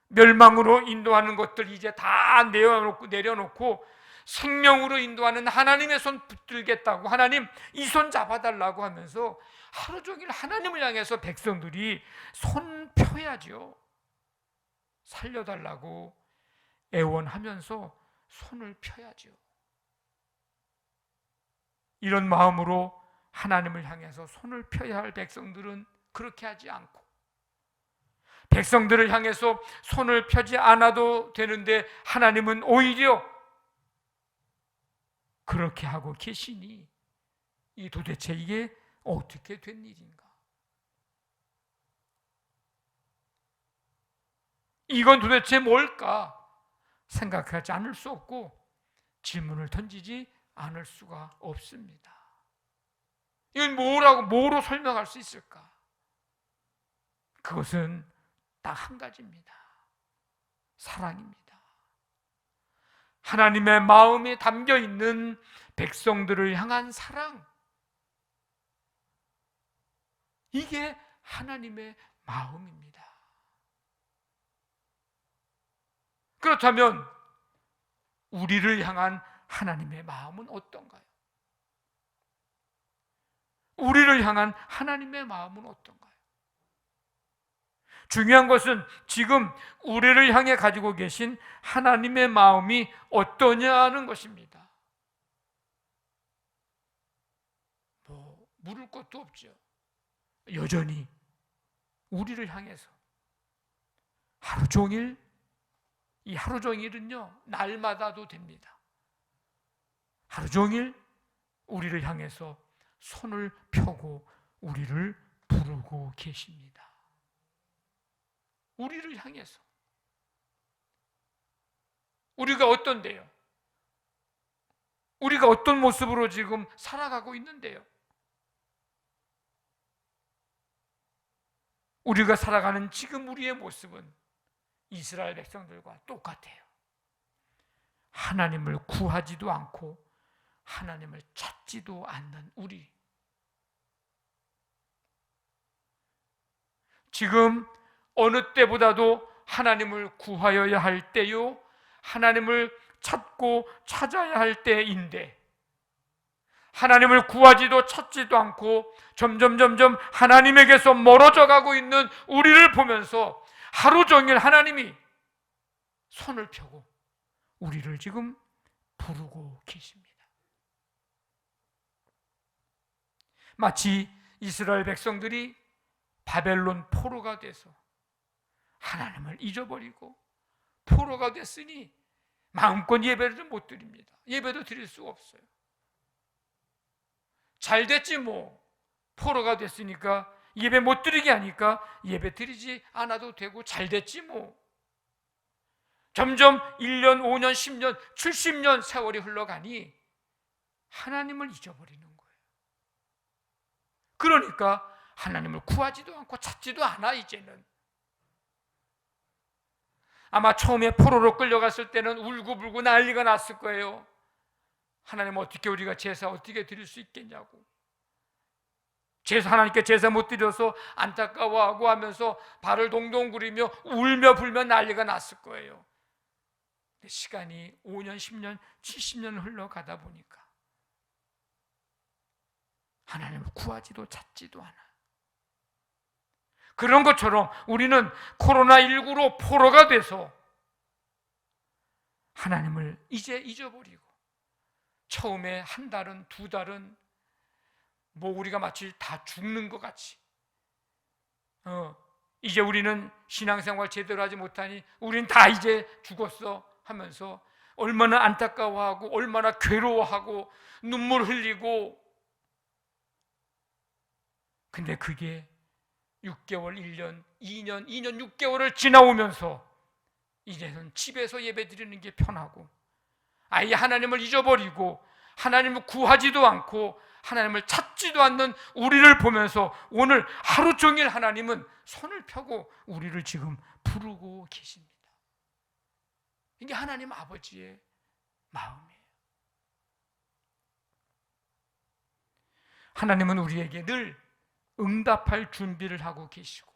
멸망으로 인도하는 것들 이제 다 내려놓고 생명으로 인도하는 하나님의 손 붙들겠다고, 하나님 이 손 잡아달라고 하면서 하루 종일 하나님을 향해서 백성들이 손 펴야죠. 살려달라고 애원하면서 손을 펴야죠. 이런 마음으로 하나님을 향해서 손을 펴야 할 백성들은 그렇게 하지 않고 백성들을 향해서 손을 펴지 않아도 되는데 하나님은 오히려 그렇게 하고 계시니 이 도대체 이게 어떻게 된 일인가? 이건 도대체 뭘까? 생각하지 않을 수 없고 질문을 던지지 않을 수가 없습니다. 이건 뭐로 설명할 수 있을까? 그것은 딱 한 가지입니다. 사랑입니다. 하나님의 마음에 담겨 있는 백성들을 향한 사랑. 이게 하나님의 마음입니다. 그렇다면 우리를 향한 하나님의 마음은 어떤가요? 우리를 향한 하나님의 마음은 어떤가요? 중요한 것은 지금 우리를 향해 가지고 계신 하나님의 마음이 어떠냐는 것입니다. 물을 것도 없죠. 여전히 우리를 향해서 하루 종일, 이 하루 종일은요 날마다도 됩니다. 하루 종일 우리를 향해서 손을 펴고 우리를 부르고 계십니다. 우리를 향해서. 우리가 어떤데요? 우리가 어떤 모습으로 지금 살아가고 있는데요? 우리가 살아가는 지금 우리의 모습은 이스라엘 백성들과 똑같아요. 하나님을 구하지도 않고 하나님을 찾지도 않는 우리. 지금 어느 때보다도 하나님을 구하여야 할 때요, 하나님을 찾고 찾아야 할 때인데, 하나님을 구하지도 찾지도 않고 점점 하나님에게서 멀어져 가고 있는 우리를 보면서 하루 종일 하나님이 손을 펴고 우리를 지금 부르고 계십니다. 마치 이스라엘 백성들이 바벨론 포로가 돼서 하나님을 잊어버리고 포로가 됐으니 마음껏 예배를 못 드립니다. 예배도 드릴 수가 없어요. 잘 됐지 뭐. 포로가 됐으니까 예배 못 드리게 하니까 예배 드리지 않아도 되고 잘 됐지 뭐. 점점 1년, 5년, 10년, 70년 세월이 흘러가니 하나님을 잊어버리는 거예요. 그러니까 하나님을 구하지도 않고 찾지도 않아. 이제는 아마 처음에 포로로 끌려갔을 때는 울고불고 난리가 났을 거예요. 하나님 어떻게 우리가 제사 어떻게 드릴 수 있겠냐고. 하나님께 제사 못 드려서 안타까워하고 하면서 발을 동동 구리며 울며 불며 난리가 났을 거예요. 시간이 5년, 10년, 70년 흘러가다 보니까 하나님을 구하지도 찾지도 않아. 그런 것처럼 우리는 코로나19로 포로가 돼서 하나님을 이제 잊어버리고, 처음에 한 달은, 두 달은 뭐 우리가 마치 다 죽는 것 같이, 이제 우리는 신앙생활 제대로 하지 못하니 우리는 다 이제 죽었어 하면서 얼마나 안타까워하고 얼마나 괴로워하고 눈물 흘리고. 근데 그게 6개월, 1년, 2년 6개월을 지나오면서 이제는 집에서 예배 드리는 게 편하고, 아예 하나님을 잊어버리고 하나님을 구하지도 않고 하나님을 찾지도 않는 우리를 보면서 오늘 하루 종일 하나님은 손을 펴고 우리를 지금 부르고 계십니다. 이게 하나님 아버지의 마음이에요. 하나님은 우리에게 늘 응답할 준비를 하고 계시고,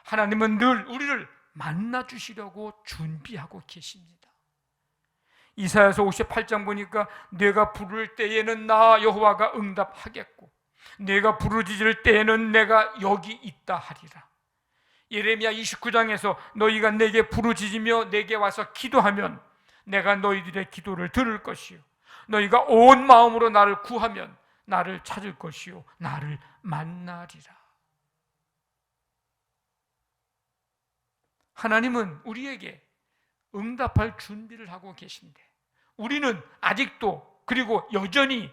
하나님은 늘 우리를 만나 주시려고 준비하고 계십니다. 이사야서 58장 보니까 내가 부를 때에는 나 여호와가 응답하겠고 내가 부르짖을 때에는 내가 여기 있다 하리라. 예레미야 29장에서 너희가 내게 부르짖으며 내게 와서 기도하면 내가 너희들의 기도를 들을 것이요 너희가 온 마음으로 나를 구하면 나를 찾을 것이요 나를 만나리라. 하나님은 우리에게 응답할 준비를 하고 계신데 우리는 아직도 그리고 여전히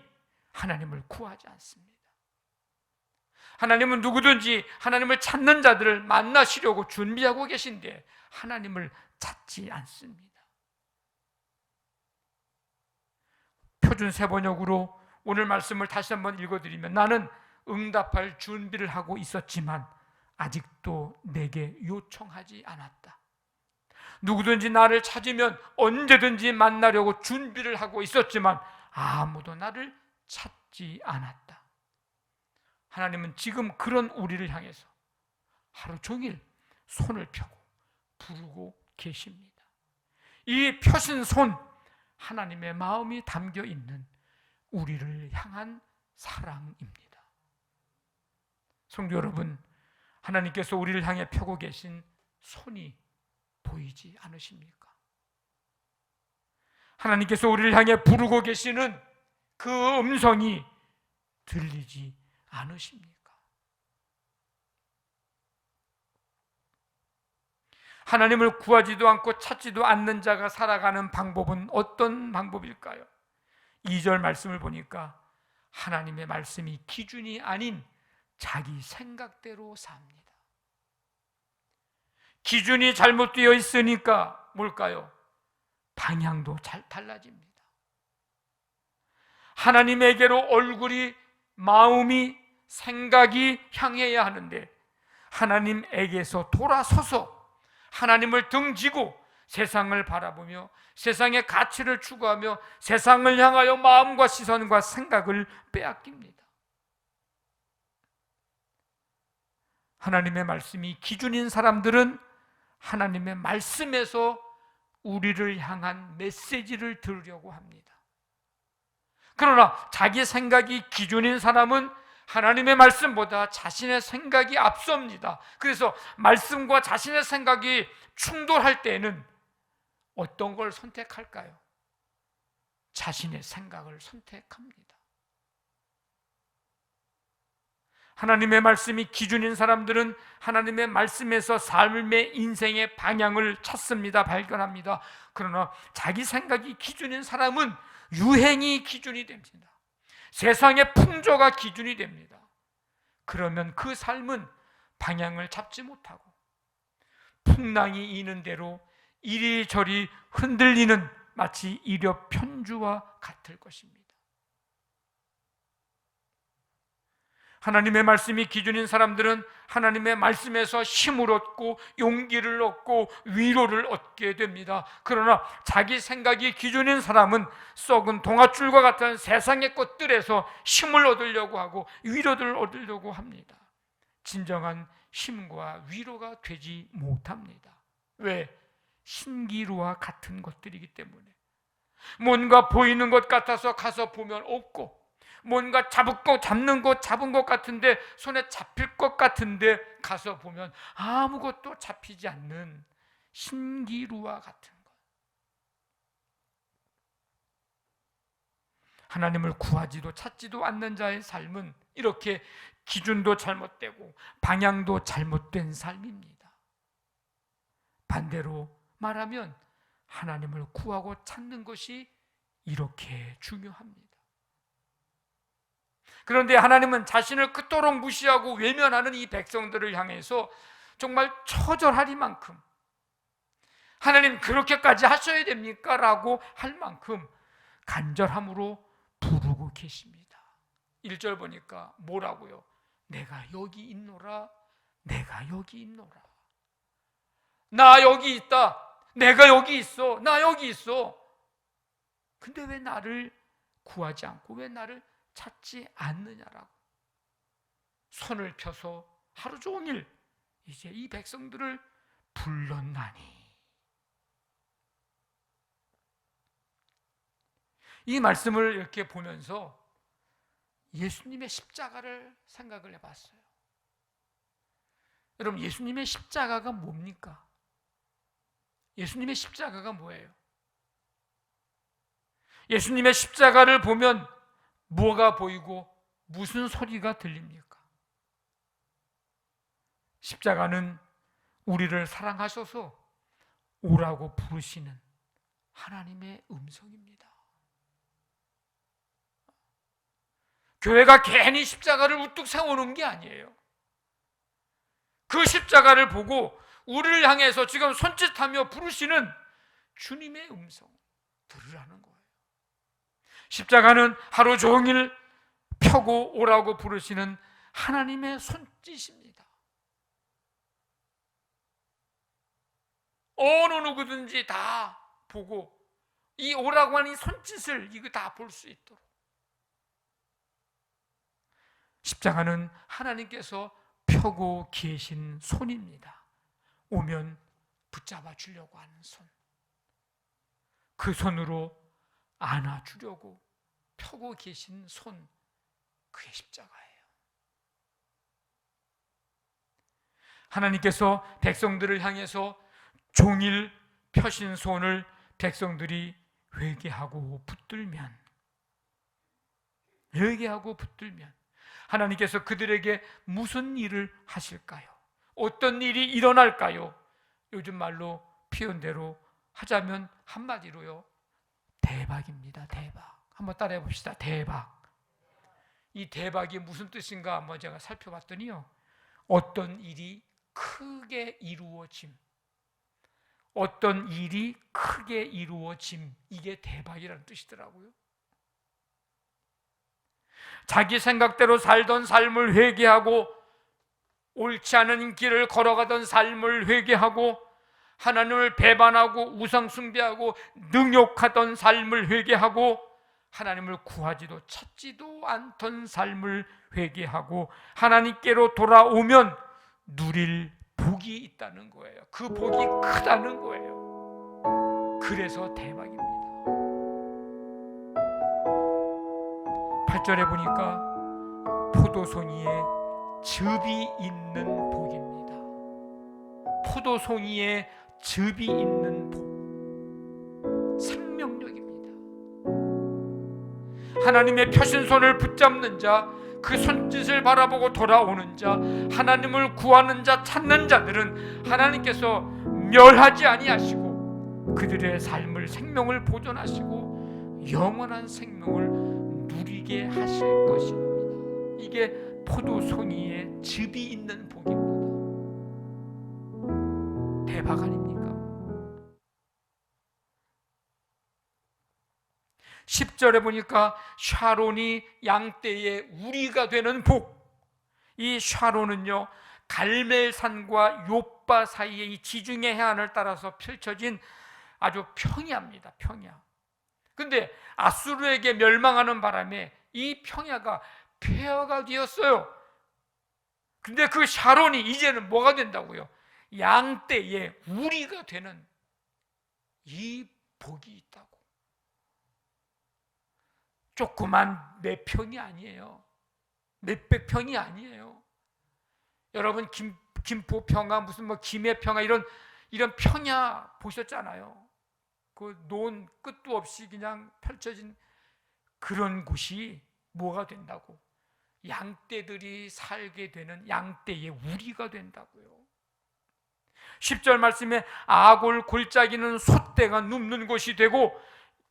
하나님을 구하지 않습니다. 하나님은 누구든지 하나님을 찾는 자들을 만나시려고 준비하고 계신데 하나님을 찾지 않습니다. 표준 세번역으로 오늘 말씀을 다시 한번 읽어드리면 나는 응답할 준비를 하고 있었지만 아직도 내게 요청하지 않았다. 누구든지 나를 찾으면 언제든지 만나려고 준비를 하고 있었지만 아무도 나를 찾지 않았다. 하나님은 지금 그런 우리를 향해서 하루 종일 손을 펴고 부르고 계십니다. 이 펴신 손, 하나님의 마음이 담겨 있는 우리를 향한 사랑입니다. 성도 여러분, 하나님께서 우리를 향해 펴고 계신 손이 보이지 않으십니까? 하나님께서 우리를 향해 부르고 계시는 그 음성이 들리지 않으십니까? 하나님을 구하지도 않고 찾지도 않는 자가 살아가는 방법은 어떤 방법일까요? 2절 말씀을 보니까 하나님의 말씀이 기준이 아닌 자기 생각대로 삽니다. 기준이 잘못되어 있으니까 뭘까요? 방향도 잘 달라집니다. 하나님에게로 얼굴이, 마음이, 생각이 향해야 하는데 하나님에게서 돌아서서 하나님을 등지고 세상을 바라보며 세상의 가치를 추구하며 세상을 향하여 마음과 시선과 생각을 빼앗깁니다. 하나님의 말씀이 기준인 사람들은 하나님의 말씀에서 우리를 향한 메시지를 들으려고 합니다. 그러나 자기 생각이 기준인 사람은 하나님의 말씀보다 자신의 생각이 앞섭니다. 그래서 말씀과 자신의 생각이 충돌할 때에는 어떤 걸 선택할까요? 자신의 생각을 선택합니다. 하나님의 말씀이 기준인 사람들은 하나님의 말씀에서 삶의 인생의 방향을 찾습니다. 발견합니다. 그러나 자기 생각이 기준인 사람은 유행이 기준이 됩니다. 세상의 풍조가 기준이 됩니다. 그러면 그 삶은 방향을 잡지 못하고 풍랑이 이는 대로 이리저리 흔들리는 마치 이력 편주와 같을 것입니다. 하나님의 말씀이 기준인 사람들은 하나님의 말씀에서 힘을 얻고 용기를 얻고 위로를 얻게 됩니다. 그러나 자기 생각이 기준인 사람은 썩은 동아줄과 같은 세상의 것들에서 힘을 얻으려고 하고 위로를 얻으려고 합니다. 진정한 힘과 위로가 되지 못합니다. 왜? 신기루와 같은 것들이기 때문에. 뭔가 보이는 것 같아서 가서 보면 없고, 뭔가 잡는 것 잡은 것 같은데 손에 잡힐 것 같은데 가서 보면 아무것도 잡히지 않는 신기루와 같은 것. 하나님을 구하지도 찾지도 않는 자의 삶은 이렇게 기준도 잘못되고 방향도 잘못된 삶입니다. 반대로 말하면 하나님을 구하고 찾는 것이 이렇게 중요합니다. 그런데 하나님은 자신을 그토록 무시하고 외면하는 이 백성들을 향해서 정말 처절하리만큼 하나님 그렇게까지 하셔야 됩니까? 라고 할 만큼 간절함으로 부르고 계십니다. 1절 보니까 뭐라고요? 내가 여기 있노라, 내가 여기 있노라. 나 여기 있다, 내가 여기 있어, 나 여기 있어. 근데 왜 나를 구하지 않고 왜 나를 찾지 않느냐라고 손을 펴서 하루 종일 이제 이 백성들을 불렀나니. 이 말씀을 이렇게 보면서 예수님의 십자가를 생각을 해봤어요. 여러분, 예수님의 십자가가 뭡니까? 예수님의 십자가가 뭐예요? 예수님의 십자가를 보면 뭐가 보이고 무슨 소리가 들립니까? 십자가는 우리를 사랑하셔서 오라고 부르시는 하나님의 음성입니다. 교회가 괜히 십자가를 우뚝 세우는 게 아니에요. 그 십자가를 보고 우리를 향해서 지금 손짓하며 부르시는 주님의 음성 들으라는 거예요. 십자가는 하루 종일 펴고 오라고 부르시는 하나님의 손짓입니다. 어느 누구든지 다 보고 이 오라고 하는 이 손짓을 이거 다 볼 수 있도록. 십자가는 하나님께서 펴고 계신 손입니다. 오면 붙잡아 주려고 하는 손. 그 손으로 안아주려고 펴고 계신 손, 그게 십자가예요. 하나님께서 백성들을 향해서 종일 펴신 손을 백성들이 회개하고 붙들면 하나님께서 그들에게 무슨 일을 하실까요? 어떤 일이 일어날까요? 요즘 말로 표현대로 하자면 한마디로요, 대박입니다. 대박. 한번 따라해 봅시다. 대박. 이 대박이 무슨 뜻인가 한번 제가 살펴봤더니요, 어떤 일이 크게 이루어짐, 어떤 일이 크게 이루어짐, 이게 대박이라는 뜻이더라고요. 자기 생각대로 살던 삶을 회개하고, 옳지 않은 길을 걸어가던 삶을 회개하고, 하나님을 배반하고 우상 숭배하고 능욕하던 삶을 회개하고, 하나님을 구하지도 찾지도 않던 삶을 회개하고 하나님께로 돌아오면 누릴 복이 있다는 거예요. 그 복이 크다는 거예요. 그래서 대박입니다. 8절에 보니까 포도송이에 즙이 있는 복입니다. 포도송이에 즙이 있는 복, 생명력입니다. 하나님의 펴신 손을 붙잡는 자, 그 손짓을 바라보고 돌아오는 자, 하나님을 구하는 자, 찾는 자들은 하나님께서 멸하지 아니하시고 그들의 삶을, 생명을 보존하시고 영원한 생명을 누리게 하실 것입니다. 이게 포도송이에 즙이 있는 복입니다. 대박 아닙니까? 10절에 보니까 샤론이 양떼의 우리가 되는 복. 이 샤론은요, 갈멜산과 욥바 사이의 이 지중해 해안을 따라서 펼쳐진 아주 평야입니다. 평야. 근데 아수르에게 멸망하는 바람에 이 평야가 폐허가 되었어요. 근데 그 샤론이 이제는 뭐가 된다고요? 양떼의 우리가 되는 이 복이 있다고. 조그만 몇 평이 아니에요. 몇백 평이 아니에요. 여러분 김포 평야, 무슨 뭐 김해 평야, 이런 평야 보셨잖아요. 그 논 끝도 없이 그냥 펼쳐진 그런 곳이 뭐가 된다고? 양떼들이 살게 되는 양떼의 우리가 된다고요. 10절 말씀에 아골 골짜기는 솥대가 눕는 곳이 되고,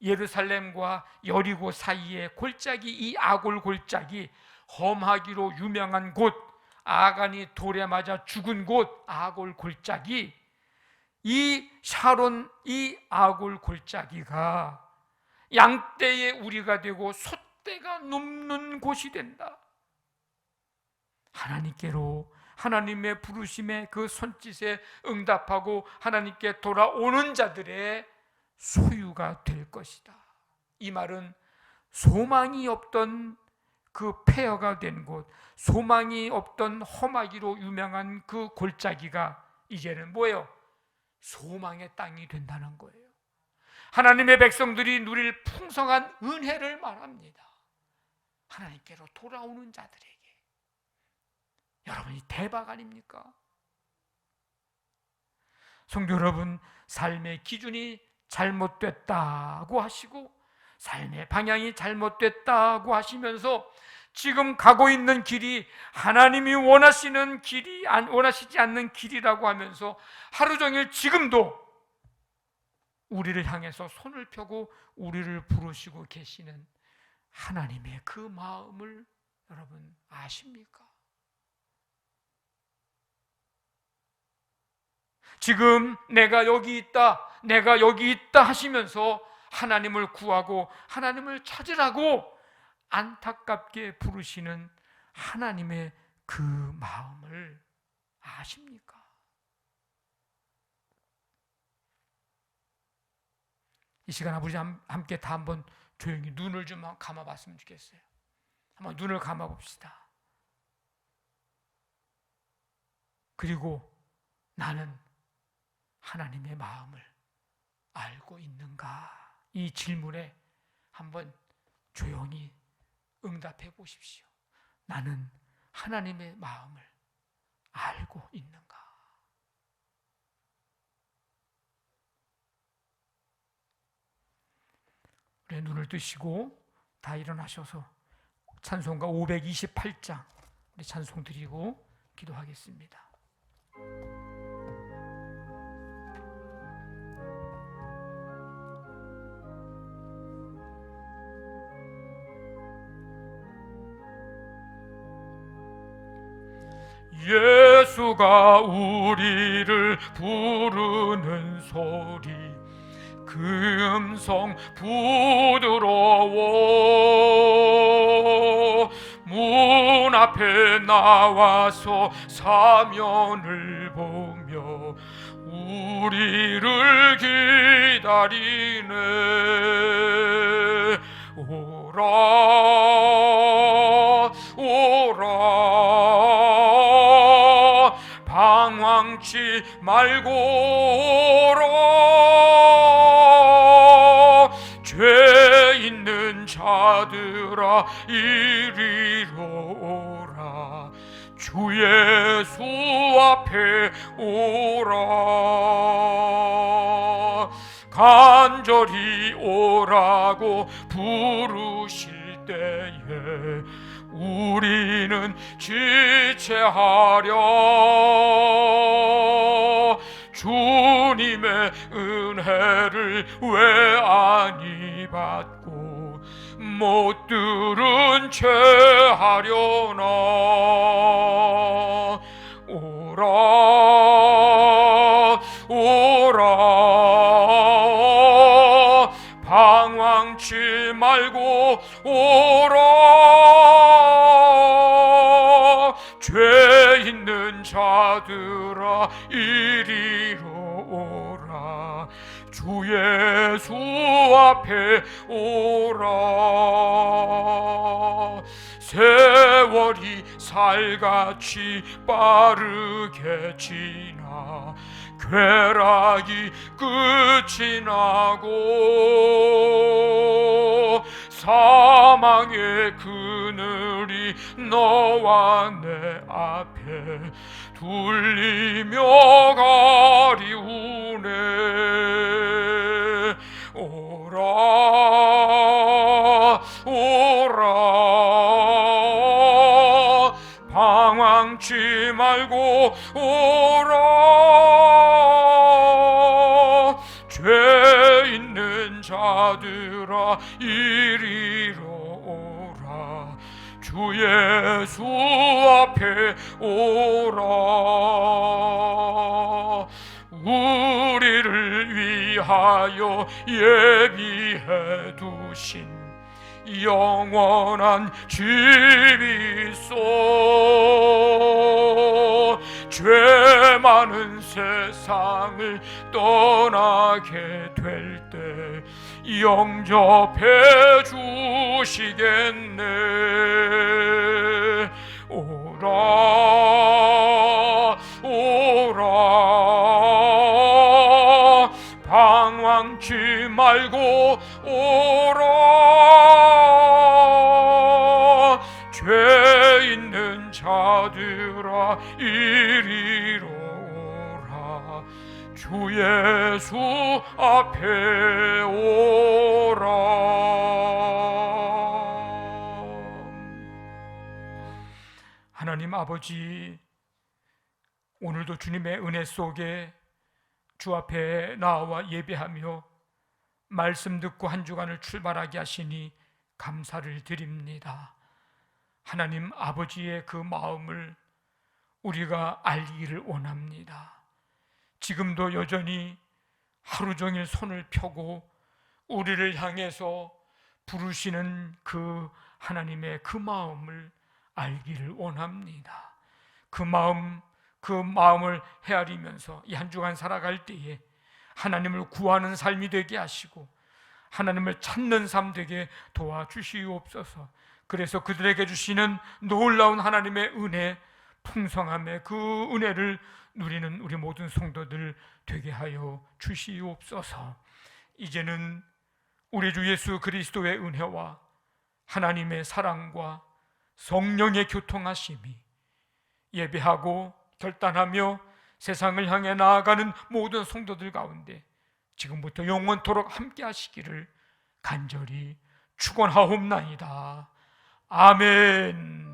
예루살렘과 여리고 사이의 골짜기, 이 아골 골짜기, 험하기로 유명한 곳, 아간이 돌에 맞아 죽은 곳 아골 골짜기, 이 샤론, 이 아골 골짜기가 양떼의 우리가 되고 솥대가 눕는 곳이 된다. 하나님께로, 하나님의 부르심에 그 손짓에 응답하고 하나님께 돌아오는 자들의 소유가 될 것이다. 이 말은 소망이 없던 그 폐허가 된 곳, 소망이 없던 험하기로 유명한 그 골짜기가 이제는 뭐예요? 소망의 땅이 된다는 거예요. 하나님의 백성들이 누릴 풍성한 은혜를 말합니다. 하나님께로 돌아오는 자들에게. 여러분이 대박 아닙니까? 성도 여러분, 삶의 기준이 잘못됐다고 하시고 삶의 방향이 잘못됐다고 하시면서 지금 가고 있는 길이 하나님이 원하시는 길이, 원하시지 않는 길이라고 하면서 하루 종일 지금도 우리를 향해서 손을 펴고 우리를 부르시고 계시는 하나님의 그 마음을 여러분 아십니까? 지금 내가 여기 있다 하시면서 하나님을 구하고 하나님을 찾으라고 안타깝게 부르시는 하나님의 그 마음을 아십니까? 이 시간 아버지 함께 다 한번 조용히 눈을 좀 감아봤으면 좋겠어요. 한번 눈을 감아봅시다. 그리고 나는 하나님의 마음을 알고 있는가? 이 질문에 한번 조용히 응답해 보십시오. 나는 하나님의 마음을 알고 있는가? 우리 눈을 뜨시고 다 일어나셔서 찬송가 528장 우리 찬송 드리고 기도하겠습니다. 예수가 우리를 부르는 소리 그 음성 부드러워 문 앞에 나와서 사면을 보며 우리를 기다리네. 오라 오라 방황치 말고 오라 죄 있는 자들아 이리로 오라 주 예수 앞에 오라 간절히 오라고 부르실 때에 우리는 지체하려 주님의 은혜를 왜 아니 받고 못 들은 채 하려나. 오라 오라 방황치 말고 오라 죄 있는 자들아 이리로 오라 주 예수 앞에 오라. 세월이 살같이 빠르게 지나 쾌락이 끝이 나고 사망의 그늘이 너와 내 앞에 둘리며 가리우네. 오라 오라 방황치 말고 오라 죄 있는 자들아 이리로 오라 주 예수 앞에 오라. 우리를 위하여 예비해 두신 영원한 집이 있어 죄 많은 세상을 떠나게 될 때 영접해 주시겠네. 오라 오라 방황치 말고 오라 죄 있는 자들아 이리로 오라 주 예수 앞에 오라. 하나님 아버지, 오늘도 주님의 은혜 속에 주 앞에 나와 예배하며 말씀 듣고 한 주간을 출발하게 하시니 감사를 드립니다. 하나님 아버지의 그 마음을 우리가 알기를 원합니다. 지금도 여전히 하루 종일 손을 펴고 우리를 향해서 부르시는 그 하나님의 그 마음을 알기를 원합니다. 그 마음을 헤아리면서 이 한 주간 살아갈 때에 하나님을 구하는 삶이 되게 하시고 하나님을 찾는 삶 되게 도와주시옵소서. 그래서 그들에게 주시는 놀라운 하나님의 은혜, 풍성함의 그 은혜를 누리는 우리 모든 성도들 되게 하여 주시옵소서. 이제는 우리 주 예수 그리스도의 은혜와 하나님의 사랑과 성령의 교통하심이 예배하고 결단하며 세상을 향해 나아가는 모든 성도들 가운데 지금부터 영원토록 함께 하시기를 간절히 축원하옵나이다. 아멘.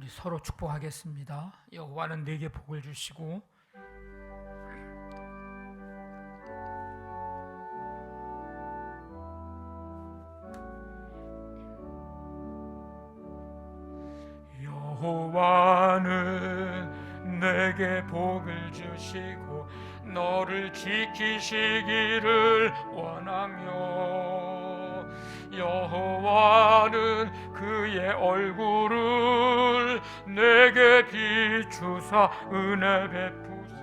우리 서로 축복하겠습니다. 여호와는 내게 복을 주시고 여호와는 내게 복을 주시고 너를 지키시기를 원하며 여호와는 그의 얼굴을 내게 비추사 은혜 베푸사